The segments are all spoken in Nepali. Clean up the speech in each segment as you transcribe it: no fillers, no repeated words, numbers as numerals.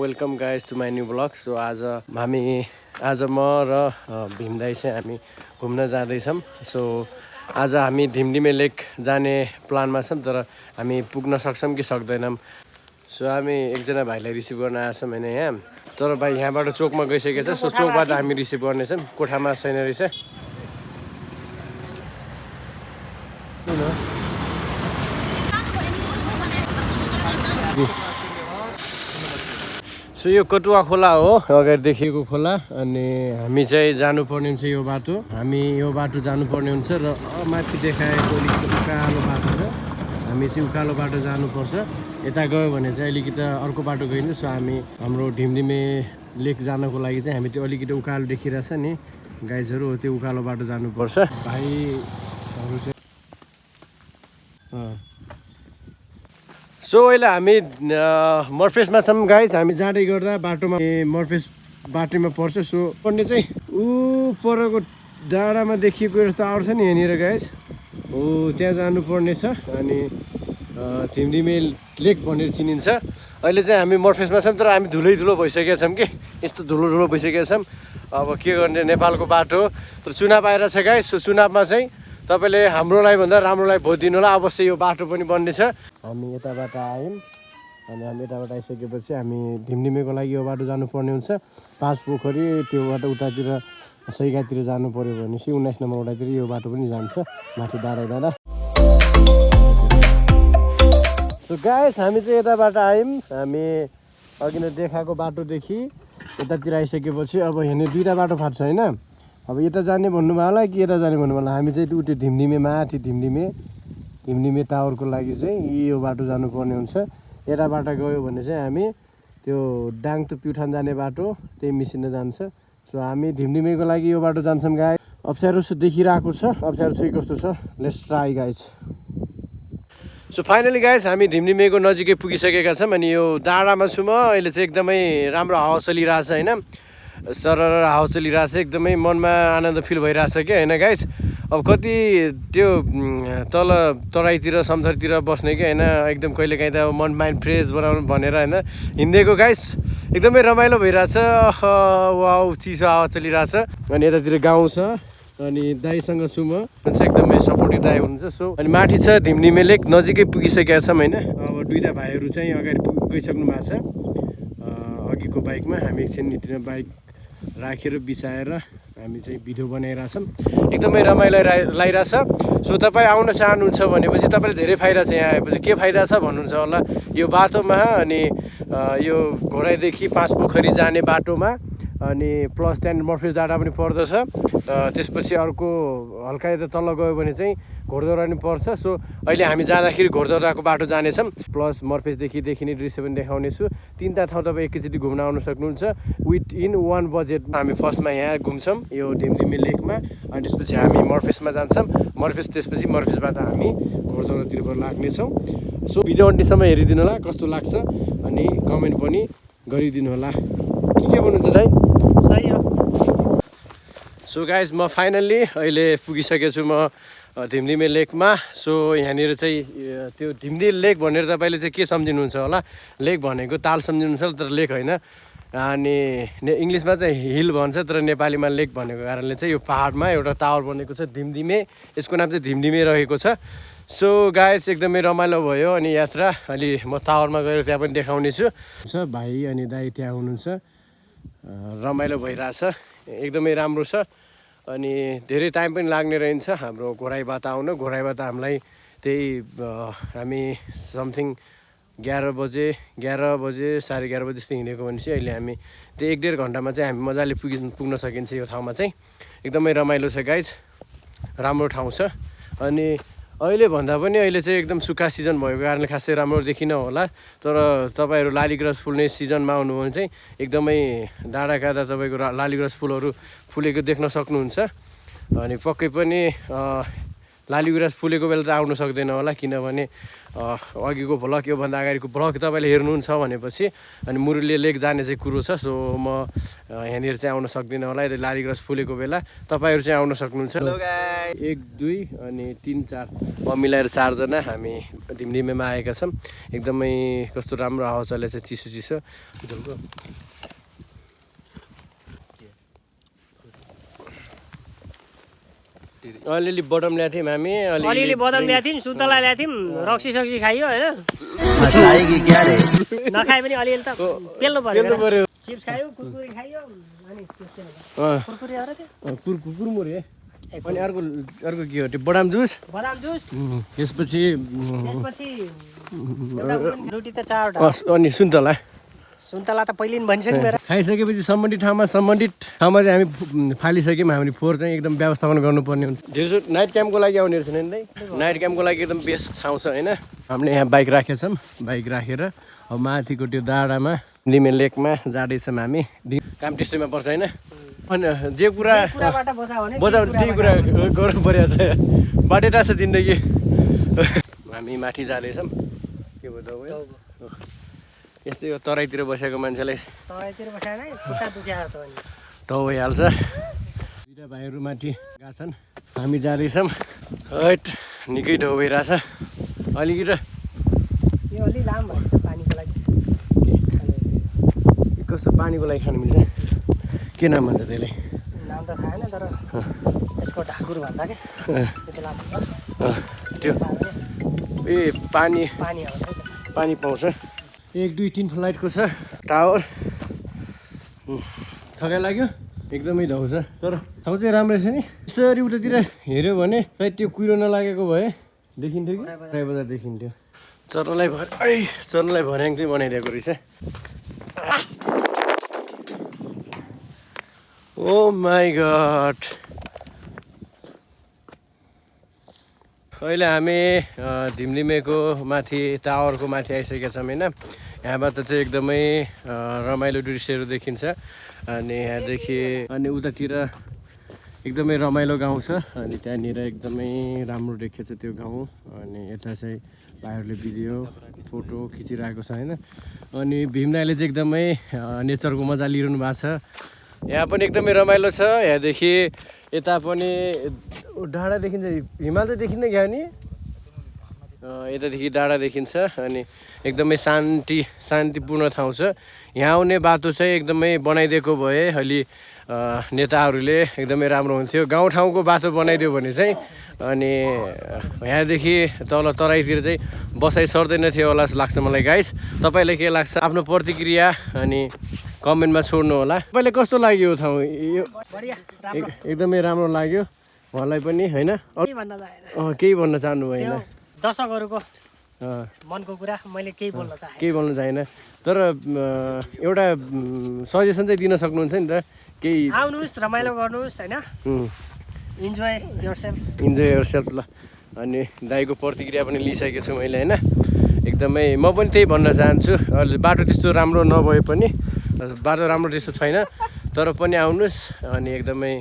Welcome guys to my new blog. So आज म र भीम दाई चाहिँ हामी घुम्न जाँदैछौँ। सो आज हामी धिमधिमे लेक जाने प्लानमा छौँ, तर हामी पुग्न सक्छौँ कि सक्दैनौँ। सो हामी एकजना भाइलाई रिसिभ गर्न आएछौँ होइन यहाँ, तर भाइ यहाँबाट चोकमा गइसकेको छ। सो चोकबाट हामी रिसिभ गर्नेछौँ, कोठामा छैन रहेछ। सो यो कटुवा खोला हो, अगाडि देखिएको खोला। अनि हामी चाहिँ जानुपर्ने हुन्छ यो बाटो, जानुपर्ने हुन्छ र माथि देखाएको अलिकति उकालो बाटो छ। हामी चाहिँ उकालो बाटो जानुपर्छ। यता गयो भने चाहिँ अलिकति अर्को बाटो गइन्छ। सो हाम्रो ढिमढिमे लेक जानको लागि चाहिँ हामी त्यो अलिकति उकालो देखिरहेछ नि गाइजहरू, त्यो उकालो बाटो जानुपर्छ। भाइहरू चाहिँ सो अहिले हामी मर्फेसमा छौँ गाइज। हामी जाँदै गर्दा बाटोमा मर्फेस बाटोमा पर्छ। सो पर्ने चाहिँ परको डाँडामा देखिएको एउटा टावर छ नि यहाँनिर गाइज, हो त्यहाँ जानुपर्ने छ। अनि धिमधिमे लेक भनेर चिनिन्छ। अहिले चाहिँ हामी मर्फेसमा छौँ, तर हामी धुलो भइसकेका छौँ कि यस्तो धुलो भइसकेका छौँ। अब के गर्ने, नेपालको बाटो हो, तर चुनाव आइरहेछ गाइज। सो चुनावमा चाहिँ तपाईँले हाम्रोलाई भन्दा राम्रोलाई भोट दिनु होला। अवश्य यो बाटो पनि बन्नेछ। हामी यताबाट आयौँ, अनि हामी यताबाट आइसकेपछि हामी धिमधिमेको लागि यो बाटो जानुपर्ने हुन्छ। 5 पोखरी त्यो बाटो उतातिर सैगातिर जानु पऱ्यो भने चाहिँ 19 नम्बर वडातिर यो बाटो पनि जान्छ माथि डाँडा। सो गाइस हामी चाहिँ यताबाट आयौँ। हामी अघि नै देखाएको बाटोदेखि यतातिर आइसकेपछि अब यहाँनिर 2टा बाटो फाट्छ होइन। अब यता जाने भन्नुभयो होला कि यता जाने भन्नुभयो होला। हामी चाहिँ त्यो धिमधिमे माथि धिमधिमे टावरको लागि चाहिँ यो बाटो जानुपर्ने हुन्छ। यताबाट गयो भने चाहिँ हामी त्यो डाङटु प्युठान जाने बाटो त्यही मिसिन जान्छ। सो हामी धिमधिमेको लागि यो बाटो जान्छौँ गाइज। अप्ठ्यारो देखिरहेको छ, अप्ठ्यारो चाहिँ कस्तो छ, let's try guys. So finally guys हामी धिमधिमेको नजिकै पुगिसकेका छौँ। अनि यो डाँडामा छु म अहिले चाहिँ, एकदमै राम्रो हावा चलिरहेछ होइन, सरर हावा चलिरहेछ, एकदमै मनमा आनन्द फिल भइरहेछ क्या होइन गाइज। अब कति त्यो तल तराईतिर समथरतिर बस्ने क्या होइन, एकदम कहिलेकाहीँ त अब मन माइन्ड फ्रेस बनाउनु भनेर होइन हिँडेको गाइज, एकदमै रमाइलो भइरहेछ। वाउ चिसो हावा चलिरहेछ। अनि यतातिर गाउँ छ, अनि दाईसँग छु म, एकदमै सपोर्टिभ दाई हुनुहुन्छ। सो अनि माथि छ धिमधिमे लेक, नजिकै पुगिसकेका छौँ होइन। अब 2टा भाइहरू चाहिँ अगाडि गइसक्नु भएको छ अघिको बाइकमा। हामी एकछिन नितिर बाइक राखेर बिसाएर हामी चाहिँ भिडियो बनाइरहेछौँ। एकदमै रमाइलो लागिरहेछ। सो तपाईँ आउन चाहनुहुन्छ भनेपछि तपाईँले धेरै फाइदा छ। यहाँ आएपछि के फाइदा छ भन्नुहुन्छ होला, यो बाटोमा अनि यो घोराइदेखि 5 पोखरी जाने बाटोमा, अनि प्लस त्यहाँदेखि मर्फेस डाँडा पनि पर्दछ। त्यसपछि अर्को हल्का यता तल गयो भने चाहिँ घोडदौरा पनि पर्छ। सो अहिले हामी जाँदाखेरि घोडदौराको बाटो जानेछौँ, प्लस मर्फेसदेखि देखिने दृश्य पनि देखाउनेछु। 3टा ठाउँ तपाईँ एकैचोटि घुम्न आउन सक्नुहुन्छ विदिन 1 बजेट। हामी फर्स्टमा यहाँ घुम्छौँ यो धिमधिमे लेकमा, अनि त्यसपछि हामी मर्फेसमा जान्छौँ। त्यसपछि मर्फेसबाट हामी घोडदौरातिर लाग्नेछौँ। सो भिडियो अन्तिमसम्म हेरिदिनु होला, कस्तो लाग्छ अनि कमेन्ट पनि गरिदिनु होला। के भन्नुहुन्छ दाइ? सही हो। सो गाइज म फाइनल्ली अहिले पुगिसकेको छु म धिमधिमे लेकमा। सो यहाँनिर चाहिँ त्यो धिमधिमे लेक भनेर तपाईँले चाहिँ के सम्झिनुहुन्छ होला, लेक भनेको ताल सम्झिनुहुन्छ, तर लेक होइन। अनि इङ्ग्लिसमा चाहिँ हिल भन्छ, तर नेपालीमा लेक भनेको कारणले चाहिँ यो पाहाडमा एउटा टावर बनेको छ धिमधिमे, यसको नाम चाहिँ धिमधिमे रहेको छ। सो गाइस एकदमै रमाइलो भयो अनि यात्रा। अलि म टावरमा गएर त्यहाँ पनि देखाउने छु। भाइ अनि दाइ त्यहाँ हुनुहुन्छ, रमाइलो भइरहेछ, एकदमै राम्रो छ। अनि धेरै टाइम पनि लाग्ने रहन्छ हाम्रो घोराइबाट आउन। घोराइबाट हामीलाई त्यही हामी समथिङ 11 बजे 11:30 जस्तो हिँडेको भनेपछि अहिले हामी त्यही 1-1.5 घन्टामा चाहिँ हामी मजाले पुग्न सकिन्छ यो ठाउँमा चाहिँ। एकदमै रमाइलो छ गाइज, राम्रो ठाउँ छ। अनि अहिले भन्दा पनि अहिले चाहिँ एकदम सुक्खा सिजन भएको कारणले खासै राम्रो देखिन होला, तर तपाईँहरू लालीग्रास फुल्ने सिजनमा आउनुभयो भने चाहिँ एकदमै डाँडा काँडा तपाईँको लालीग्रास फुलहरू फुलेको देख्न सक्नुहुन्छ। अनि पक्कै पनि लालीगुराँस फुलेको बेला त आउनु सक्दैन होला, किनभने अघिको भ्लग योभन्दा अगाडिको भ्लग तपाईँले हेर्नुहुन्छ भनेपछि अनि मुरुलिया लेक जाने चाहिँ कुरो छ। सो म यहाँनिर चाहिँ आउन सक्दिनँ होला, यता लालीगुराँस फुलेको बेला। तपाईँहरू चाहिँ आउन सक्नुहुन्छ। 1 2 अनि 3 4 मिलाएर 4 जना हामी धिमधिमेमा आएका छौँ। एकदमै कस्तो राम्रो हावा चलेको छ, चिसो चिसो। अलिअलि बटम ल्याएको थियौँ हामी, अलिअलि बदम ल्याएको थियौँ, सुन्तला ल्याएको थियौँ, रक्सी सक्सी खाइयो होइन, नखाए पनि अलिअलि त पेल्नु पर्यो। चिप्स खायो, कुरकुरी खाइयो, अनि कुरकुरी अरे त्यो कुरमुरे। अनि अर्को के हो त्यो बदाम जुस। त्यसपछि रोटी त 4वटा, अनि सुन्तला त पहिले नि भनिसक्यो मेरो। खाइसकेपछि सम्बन्धित ठाउँमा चाहिँ हामी फालिसक्यौँ। हामीले फोहोर चाहिँ एकदम व्यवस्थापन गर्नुपर्ने हुन्छ। धेरै नाइट क्याम्पको लागि आउने रहेछ नि, नाइट क्याम्पको लागि एकदम बेस्ट ठाउँ छ होइन। हामीले यहाँ बाइक राखेका छौँ, बाइक राखेर अब माथिको त्यो डाँडामा लिमे लेकमा जाँदैछौँ हामी। काम टेस्टमा पर्छ होइन, अनि जे कुरा बचाउने त्यही कुरा गर्नु परेको छ, बाटेटा छ जिन्दगी। हामी माथि जाँदैछौँ। के भयो यस्तै हो, तराईतिर बसेको मान्छेलाई टाउ भइहाल्छ। दुईवटा भाइहरू माथि गएका छन्, हामी जाँदैछौँ। हट निकै टाउ भइरहेछ अलिकति। कस्तो पानीको लागि खानु मिल्छ, के नाम भन्छ त्यसलाई? नाम त थाहा छैन, तर यसको ढाकुर भन्छ कि त्यो ए पानी पाउँछ। 1 2 3 फ्लाइटको छ टावर। थकाइ लाग्यो, एकदमै धाउ छ, तर ठाउँ चाहिँ राम्रो छ नि। यसरी उतातिर हेऱ्यो भने सायद त्यो कुहिरो नलागेको भए देखिन्थ्यो कि राई बजार देखिन्थ्यो। चर्नलाई भर्याङ चाहिँ बनाइदिएको रहेछ। ओ माई गड, अहिले हामी धिमलिमेको माथि टावरको माथि आइसकेका छौँ होइन। यहाँबाट चाहिँ एकदमै रमाइलो दृश्यहरू देखिन्छ। अनि यहाँदेखि अनि उतातिर एकदमै रमाइलो गाउँ छ, अनि त्यहाँनिर एकदमै राम्रो देखिन्छ त्यो गाउँ। अनि यता चाहिँ भाइहरूले भिडियो फोटो खिचिरहेको छ होइन। अनि भीमनाले चाहिँ एकदमै नेचरको मजा लिइरहनु भएको छ। यहाँ पनि एकदमै रमाइलो छ। यहाँदेखि यता पनि डाँडा देखिन्छ, हिमाल चाहिँ देखिन्न क्या नि, यतादेखि डाँडा देखिन्छ। अनि एकदमै शान्तिपूर्ण ठाउँ छ। यहाँ आउने बाटो चाहिँ एकदमै बनाइदिएको भए अलि नेताहरूले एकदमै राम्रो हुन्थ्यो। गाउँठाउँको बाटो बनाइदियो भने चाहिँ अनि यहाँदेखि तल तराईतिर चाहिँ बसाइ सर्दैन थियो होला जस्तो लाग्छ मलाई। गाइस तपाईँलाई के लाग्छ आफ्नो प्रतिक्रिया अनि कमेन्टमा छोड्नु होला। तपाईँलाई कस्तो लाग्यो यो ठाउँ? एकदमै राम्रो लाग्यो उहाँलाई पनि होइन। केही भन्न चाहनु भएन? दर्शकहरूको मनको कुरा मैले केही भन्न चाहेन, तर एउटा सजेसन चाहिँ दिन सक्नुहुन्छ नि त? केही आउनुहोस्, रमाइलो गर्नुहोस् होइन, इन्जोय योरसेल्फ ल। अनि दाइको प्रतिक्रिया पनि लिइसकेको छु मैले होइन। एकदमै म पनि त्यही भन्न चाहन्छु। बाटो त्यस्तो राम्रो नभए पनि, बाटो राम्रो त्यस्तो छैन, तर पनि आउनुहोस् अनि एकदमै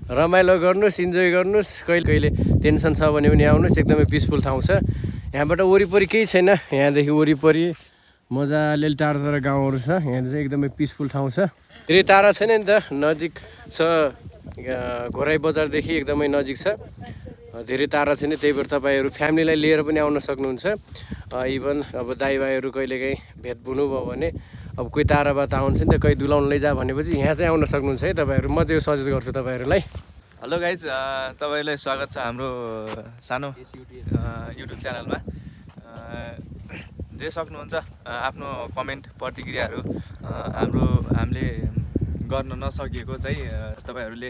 रमाइलो गर्नुहोस्, इन्जोय गर्नुहोस्। कहिले टेन्सन छ भने पनि आउनुहोस्, एकदमै पिसफुल ठाउँ छ। यहाँबाट वरिपरि केही छैन, यहाँदेखि वरिपरि मजाले टाढा गाउँहरू छ। यहाँ चाहिँ एकदमै पिसफुल ठाउँ छ। धेरै टाढा छैन नि त, नजिक छ। घोराई बजारदेखि एकदमै नजिक छ, धेरै टाढा छैन। त्यही भएर तपाईँहरू फ्यामिलीलाई लिएर पनि आउन सक्नुहुन्छ। इभन अब दाइभाइहरू कहिलेकाहीँ भेट हुनुभयो भने अब कोही टाढाबाट आउँछ नि त, कहीँ डुलाउनु लैजा भनेपछि यहाँ चाहिँ आउन सक्नुहुन्छ है तपाईँहरू। म चाहिँ सजेस्ट गर्छु तपाईँहरूलाई। हेलो गाइज, तपाईँलाई स्वागत छ हाम्रो सानो युट्युब च्यानलमा। जे सक्नुहुन्छ आफ्नो कमेन्ट प्रतिक्रियाहरू हामीले गर्न नसकेको चाहिँ तपाईँहरूले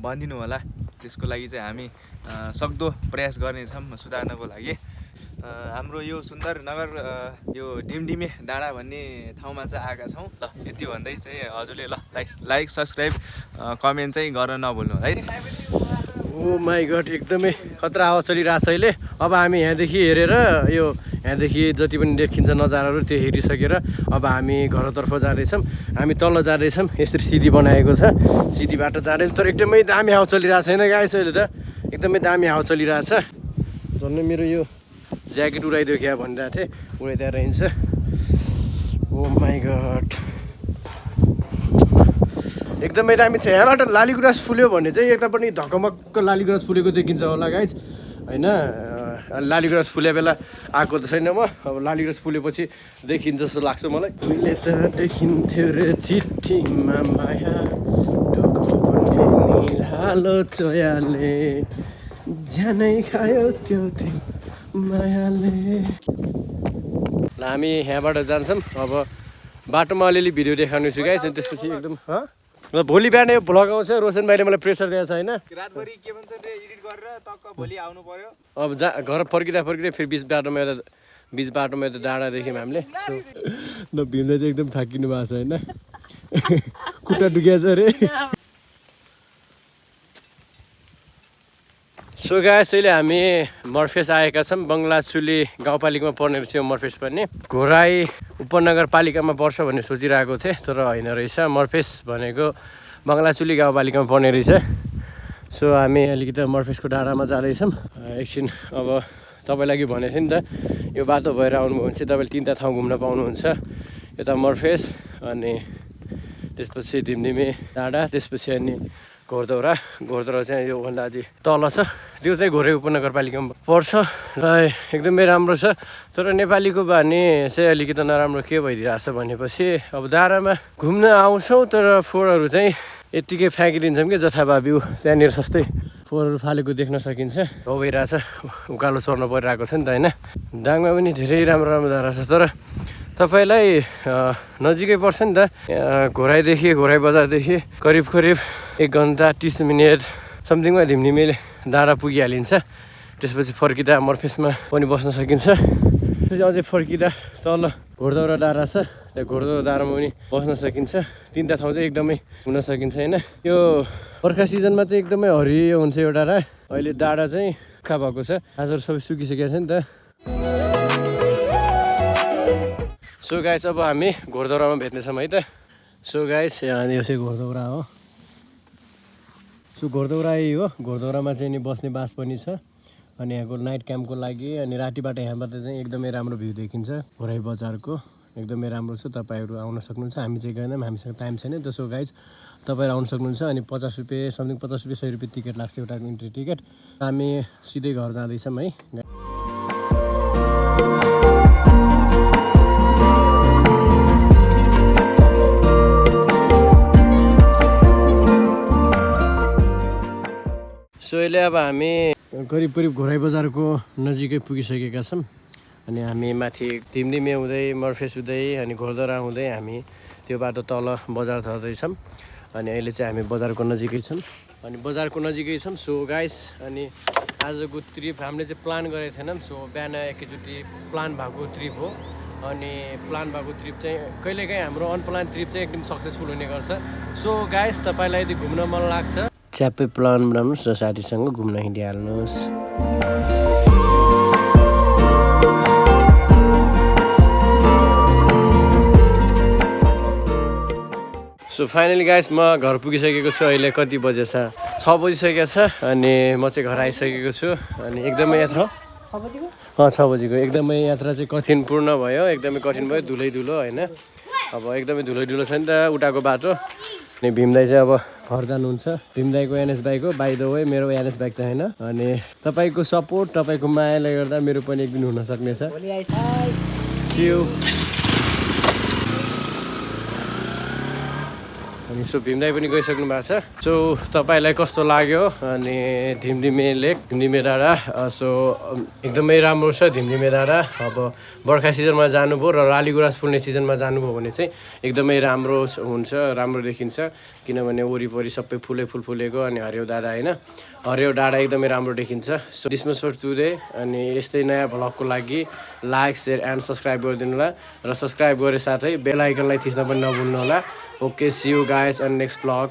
भनिदिनु होला। त्यसको लागि चाहिँ हामी सक्दो प्रयास गर्नेछौँ सुधार्नको लागि। हाम्रो यो सुन्दर नगर यो ढिमढिमे डाँडा भन्ने ठाउँमा चाहिँ आएका छौँ। ल यति भन्दै चाहिँ हजुरले ल लाइक सब्सक्राइब कमेन्ट चाहिँ गर्न नभुल्नु है। ओ माई गड, एकदमै खतरा हावा चलिरहेछ अहिले। अब हामी यहाँदेखि हेरेर यो यहाँदेखि जति पनि देखिन्छ नजाराहरू त्यो हेरिसकेर अब हामी घरतर्फ जाँदैछौँ। हामी तल जाँदैछौँ, यसरी सिधी बनाएको छ, सिधी बाटो जाँदैछौँ। तर एकदमै दामी हावा चलिरहेको छैन गाइस अहिले त, एकदमै दामी हावा चलिरहेछ झन् मेरो यो ज्याकेट उडाइदियो क्या भनिरहेको थिएँ उडाइदिएर हिँड्छ ओ माई गड एकदमै दामी छ यहाँबाट लालीगुराँस फुल्यो भने चाहिँ यतापट्टि धक्कमक्क लालीगुराँस फुलेको देखिन्छ होला गाइज होइन लालीगुराँस फुले बेला आएको त छैन म अब लालीगुराँस फुलेपछि देखिन्छ जस्तो लाग्छ मलाई उहिले त देखिन्थ्यो रे चिठीमा माया निरालो चोयाले ज्यानै खायो त्यो मायाले ल हामी यहाँबाट जान्छौँ अब बाटोमा अलिअलि भिडियो देखाउने छु गाइस त्यसपछि एकदम ल भोलि बिहान भ्लग आउँछ रोशन भाइले मलाई प्रेसर दिएको छ होइन रातभरि के भन्छ रे एडिट गरेर टक्क भोलि आउनु पर्यो अब घर फर्किँदा फेरि बिच बाटोमा एउटा डाँडा देख्यौँ हामीले ल भिन्दै चाहिँ एकदम थाकिनु भएको छ होइन खुट्टा डुकिया छ अरे सो गाइस अहिले हामी मर्फेस आएका छौँ बङ्गलाचुली गाउँपालिकामा पर्ने रहेछ मर्फेस पनि घोराई उपनगरपालिकामा पर्छ भन्ने सोचिरहेको थिएँ तर होइन रहेछ मर्फेस भनेको बङ्गलाचुली गाउँपालिकामा पर्ने रहेछ सो हामी अलिकति मर्फेसको डाँडामा जाँदैछौँ एकछिन अब तपाईँलाई भनेको थिएँ नि त यो बाटो भएर आउनुभयो भने चाहिँ तपाईँले तिनवटा ठाउँ घुम्न पाउनुहुन्छ यता मर्फेस अनि त्यसपछि धिमधिमे डाँडा त्यसपछि अनि घोरदौरा चाहिँ योभन्दा अझै तल छ त्यो चाहिँ घोरै उपनगरपालिकामा पर्छ र एकदमै राम्रो छ तर नेपालीको बानी चाहिँ अलिकति नराम्रो के भइदिरहेछ भनेपछि अब डाँडामा घुम्न आउँछौँ तर फोहोरहरू चाहिँ यत्तिकै फ्याँकिदिन्छौँ कि जथाभावी त्यहाँनिर सस्तै फोहोरहरू फालेको देख्न सकिन्छ हो भइरहेछ उकालो चढ्नु परिरहेको छ नि त होइन दाङमा पनि धेरै राम्रो राम्रो डाँडा छ तर तपाईँलाई नजिकै पर्छ नि त घोराई बजारदेखि करिब 1 घन्टा 30 मिनट समथिङमा धिमधिमे डाँडा पुगिहालिन्छ त्यसपछि फर्किँदा मर्फेसमा पनि बस्न सकिन्छ त्यसपछि अझै फर्किँदा तल घोडदौरा डाँडा छ त्यहाँ घोडदौरा डाँडामा पनि बस्न सकिन्छ तिनवटा ठाउँ चाहिँ एकदमै घुम्न सकिन्छ होइन यो बर्खा सिजनमा चाहिँ एकदमै हरियो हुन्छ यो डाँडा अहिले डाँडा चाहिँ सुक्खा भएको छ घाँसहरू सबै सुकिसकेको छ नि त सो गाइस अब हामी घोडदौरामा भेट्नेछौँ है त सो गाइस यो चाहिँ घोडदौरा हो सो घोडदौरा यही हो घोडदौरामा चाहिँ नि बस्ने बास पनि छ अनि यहाँको नाइट क्याम्पको लागि अनि रातिबाट यहाँबाट चाहिँ एकदमै राम्रो भ्यू देखिन्छ घोराई बजारको एकदमै राम्रो छ तपाईँहरू आउन सक्नुहुन्छ हामी चाहिँ गएनौँ हामीसँग टाइम छैन त्यसो गाइज तपाईँहरू आउन सक्नुहुन्छ अनि 50 रुपियाँ समथिङ 50 रुपियाँ 100 रुपियाँ टिकट लाग्छ एउटा इन्ट्री टिकट हामी सिधै घर जाँदैछौँ है सो अहिले अब हामी करिब घोराई बजारको नजिकै पुगिसकेका छौँ अनि हामी माथि धिमधिमे हुँदै मर्फेस हुँदै अनि घोडदौरा हुँदै हामी त्यो बाटो तल बजार झर्दैछौँ अनि अहिले चाहिँ हामी बजारको नजिकै छौँ अनि बजारको नजिकै छौँ सो गाइस अनि आजको ट्रिप हामीले चाहिँ प्लान गरेको थिएनौँ सो बिहान एकैचोटि प्लान भएको ट्रिप हो अनि प्लान भएको ट्रिप चाहिँ कहिलेकाहीँ हाम्रो अनप्लान ट्रिप चाहिँ एकदम सक्सेसफुल हुने गर्छ सो गाइस तपाईँलाई यदि घुम्न मन लाग्छ च्यापै प्लान बनाउनुहोस् र साथीसँग घुम्न हिँडिहाल्नुहोस् सो फाइनली गाइस म घर पुगिसकेको छु अहिले कति बजे छ 6 बजिसकेको छ अनि म चाहिँ घर आइसकेको छु अनि एकदमै यात्रा 6 बजीको एकदमै यात्रा चाहिँ कठिनपूर्ण भयो एकदमै कठिन भयो धुलो होइन अब एकदमै धुलो छ नि त उठाको बाटो अनि भीमदाई चाहिँ अब घर जानुहुन्छ भीमदाईको एनएस बाइक हो बाइ द वे मेरो एनएस बाइक चाहिँ होइन अनि तपाईँको सपोर्ट तपाईँको मायाले गर्दा मेरो पनि एक दिन हुन सक्नेछ अनि सो भीमदाई पनि गइसक्नु भएको छ सो तपाईँलाई कस्तो लाग्यो अनि धिमधिमे डाँडा सो एकदमै राम्रो छ धिमधिमे डाँडा अब बर्खा सिजनमा जानुभयो र लालीगुराँस फुल्ने सिजनमा जानुभयो भने चाहिँ एकदमै राम्रो हुन्छ राम्रो देखिन्छ किनभने वरिपरि सबै फुल फुलेको अनि हरियो डाँडा होइन हरियो डाँडा एकदमै राम्रो देखिन्छ so this much for today अनि यस्तै नयाँ भ्लगको लागि लाइक सेयर एन्ड सब्सक्राइब गरिदिनु होला र सब्सक्राइब गरे साथै बेल आइकनलाई थिच्न पनि नभुल्नु होला okay see you guys and next vlog